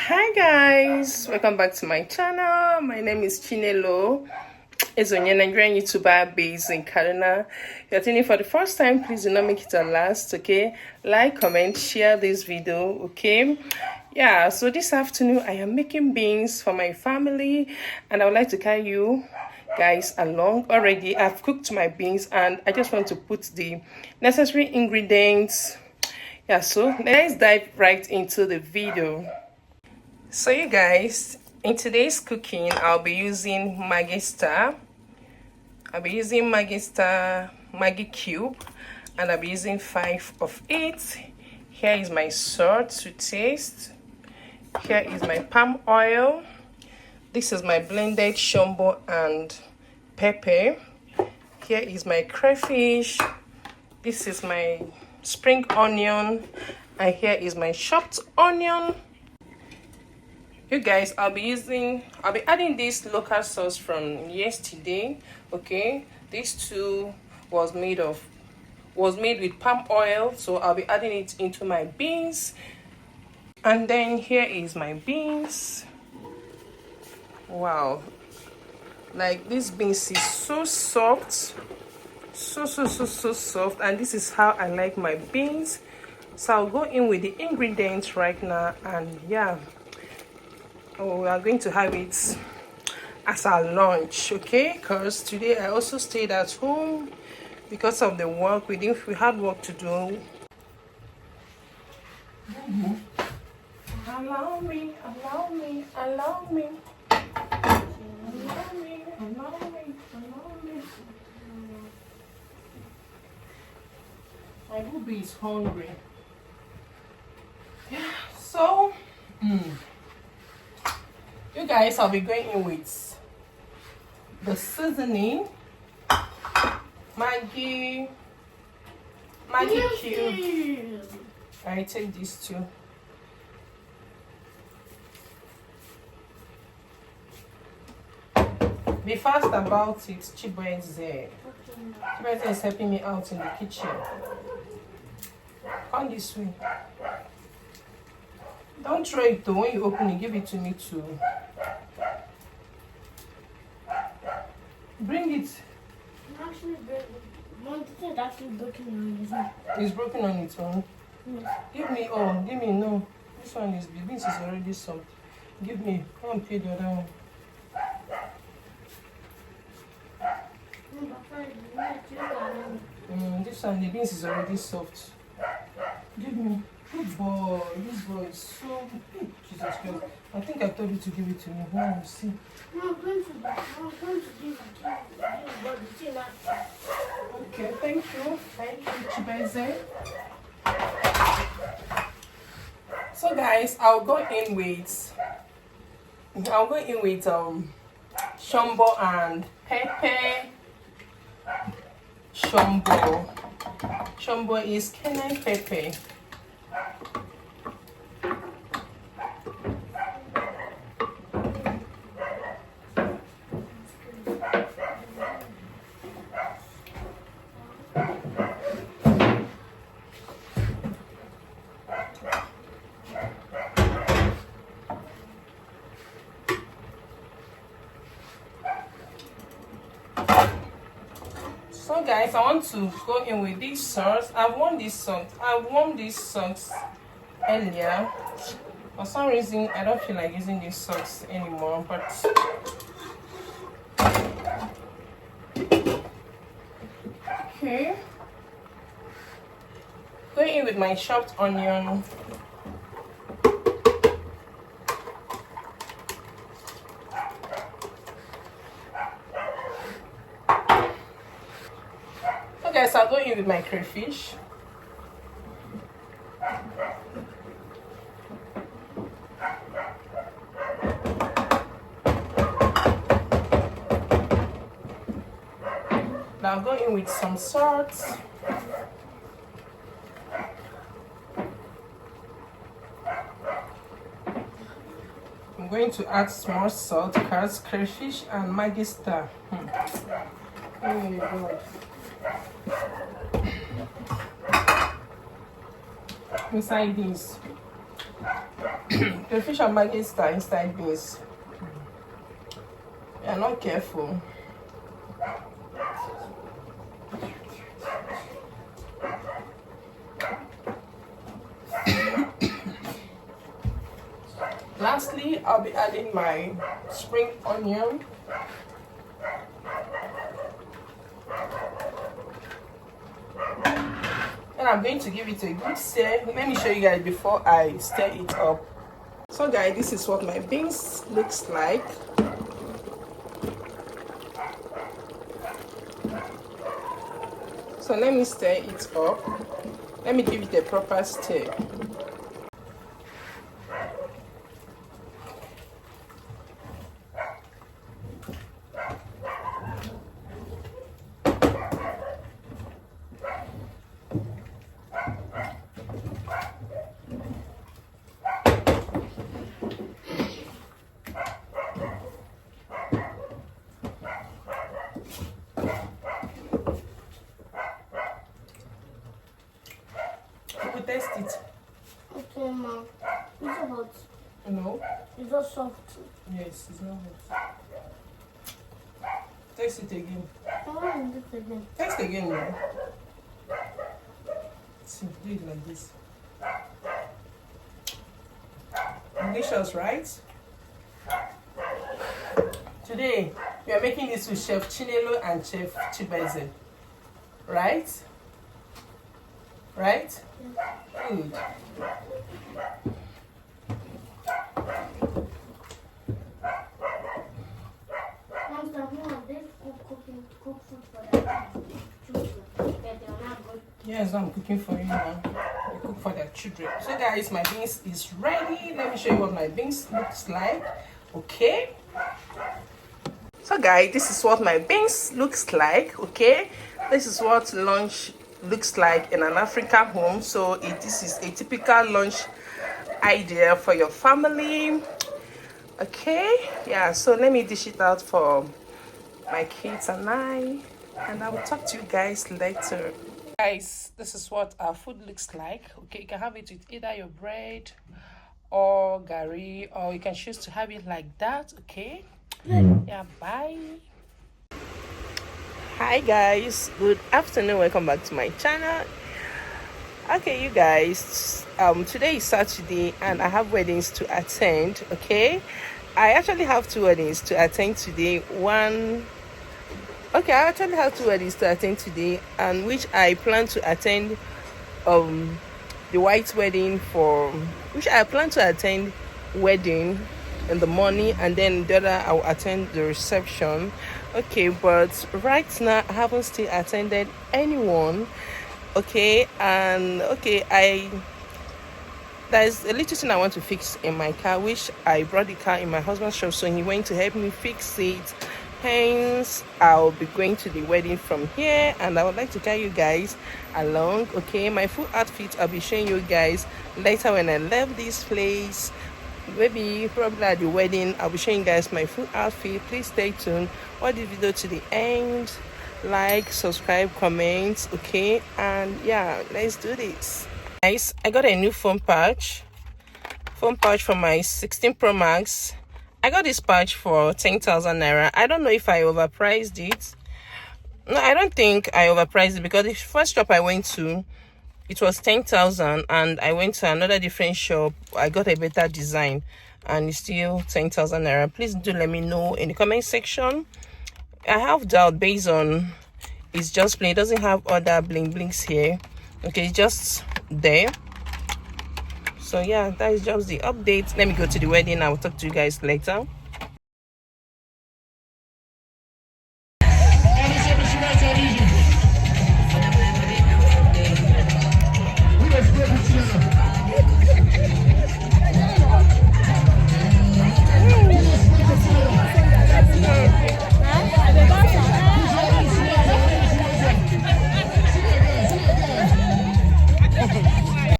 Hi guys, welcome back to my channel. My name is Chinelo Ezeonye, Nigerian YouTuber based in Kaduna. If you're tuning for the first time, please do not make it a last, okay? Like, comment, share this video, okay? Yeah, so this afternoon I am making beans for my family and I would like to carry you guys along. Already I've cooked my beans and I just want to put the necessary ingredients. Yeah, so let's dive right into the video. So you guys, in today's cooking I'll be using Maggi Star. I'll be using Maggi Star Maggi cube and I'll be using 5 of it. Here is my salt to taste. Here is my palm oil. This is my blended shombo and pepper. Here is my crayfish. This is my spring onion, and here is my chopped onion. You guys, I'll be adding this local sauce from yesterday. Okay, this too was made with palm oil, so I'll be adding it into my beans. And then here is my beans. Wow, like this beans is so soft, so soft, and this is how I like my beans. So I'll go in with the ingredients right now, and yeah, we are going to have it as our lunch, okay? Because today I also stayed at home because of the work. We had work to do. Allow me. My booby is hungry. So, you guys, I'll be going in with the seasoning, Maggi cube. I take these two. Be fast about it. Chibo is there. Chibo is helping me out in the kitchen. Come this way. Don't throw it though. When you open it, give it to me too. Bring it. Actually, it's actually broken on its own. It's broken on its own. Yes. Give me no. This one is beans is already soft. Give me. Come and peel the other one. This one, the beans is already soft. Give me. Good boy. This boy is so. Jesus Christ. I think I told you to give it to me. Now you see. I'm going to give it to you. Okay, thank you. Thank you, Chibeze. So guys, I'll go in with shombo and pepper. Shombo is cayenne pepper. So guys, I want to go in with this sauce. I've warmed this sauce earlier. For some reason, I don't feel like using this sauce anymore, but okay. Going in with my chopped onion. Guys, I'll go in with my crayfish. Now I'll go in with some salt. I'm going to add more salt because crayfish and Maggi Star. Oh my God. inside this. The fish and maggi star inside beans. You're not careful. Lastly, I'll be adding my spring onion. And I'm going to give it a good stir. Let me show you guys before I stir it up. So guys, this is what my beans looks like. So let me stir it up. Let me give it a proper stir. We'll taste it. Okay, Mom. It's hot. No. It's not soft. Yes, it's not hot. Taste it again. I want this again. Taste again, man. See, do it like this. Delicious, right? Today, we are making this with Chef Chinelo and Chef Chibeze. Right? Right? Good. Mom, they cook food for their children. But they're not good. Yes, I'm cooking for you now. I cook for their children. So guys, my beans is ready. Let me show you what my beans looks like. Okay. So guys, this is what my beans looks like. Okay. This is what lunch looks like in an African home. So this is a typical lunch idea for your family. Okay. Yeah. So let me dish it out for my kids and I will talk to you guys later. Guys, this is what our food looks like. Okay, you can have it with either your bread or gari, or you can choose to have it like that. Okay. Yeah, bye. Hi guys, good afternoon, welcome back to my channel. Okay, you guys, today is Saturday and I have weddings to attend. Okay, I actually have two weddings to attend today. I actually have two weddings to attend today, and which I plan to attend the white wedding wedding in the morning, and then the other I'll attend the reception. Okay, but right now I haven't still attended anyone. Okay, and okay, there's a little thing I want to fix in my car, which I brought the car in my husband's shop, so he went to help me fix it. Hence, I'll be going to the wedding from here, and I would like to carry you guys along. Okay, my full outfit I'll be showing you guys later when I left this place. Maybe probably at the wedding I'll be showing you guys my full outfit. Please stay tuned, watch the video to the end, like, subscribe, comment. Okay, and yeah, let's do this. Guys, I got a new phone pouch for my 16 Pro Max. I got this pouch for 10,000 naira. I don't know if I overpriced it. No, I don't think I overpriced it, because the first shop I went to, it was 10,000, and I went to another different shop. I got a better design and it's still 10,000 naira. Please do let me know in the comment section. I have doubt based on it's just plain. It doesn't have other bling blinks here. Okay, it's just there. So yeah, that is just the update. Let me go to the wedding. I will talk to you guys later.